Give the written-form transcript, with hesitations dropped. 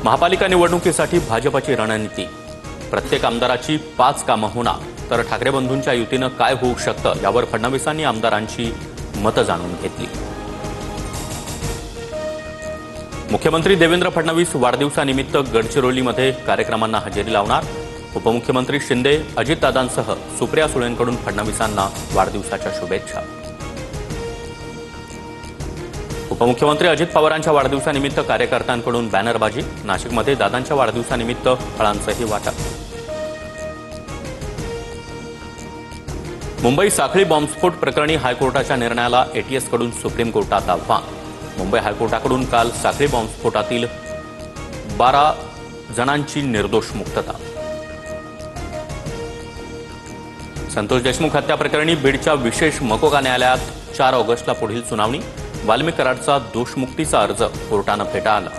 महापालिका निवडणुकीसाठी भाजपची रणनीती। प्रत्येक आमदाराची 5 कामं होणार, तर ठाकरे बंधूंच्या युतीनं काय होऊ शकतं यावर फडणवीसांनी आमदारांची मतं जाणून घेतली। मुख्यमंत्री देवेंद्र फडणवीस वाढदिवसानिमित्त गडचिरोलीमध्ये कार्यक्रमांना हजेरी लावणार। उपमुख्यमंत्री शिंदे, अजितदादांसह सुप्रिया सुळेंकडून फडणवीसांना वाढदिवसाच्या शुभेच्छा। उपमुख्यमंत्री अजित पवारांच्या वाढदिवसानिमित्त कार्यकर्त्यांकडून बॅनरबाजी। नाशिकमध्ये दादांच्या वाढदिवसानिमित्त फळांचंही वाटप। मुंबई साखळी बॉम्बस्फोट प्रकरणी हायकोर्टाच्या निर्णयाला एटीएसकडून सुप्रीम कोर्टात आव्हान। मुंबई हायकोर्टाकडून काल साखळी बॉम्बस्फोटातील 12 जणांची निर्दोष मुक्तता। संतोष देशमुख हत्या प्रकरणी बीडच्या विशेष मकोका न्यायालयात 4 ऑगस्टला पुढील सुनावणी। वाल्मिक कराडचा दोषमुक्तीचा अर्ज कोर्टानं फेटाळला।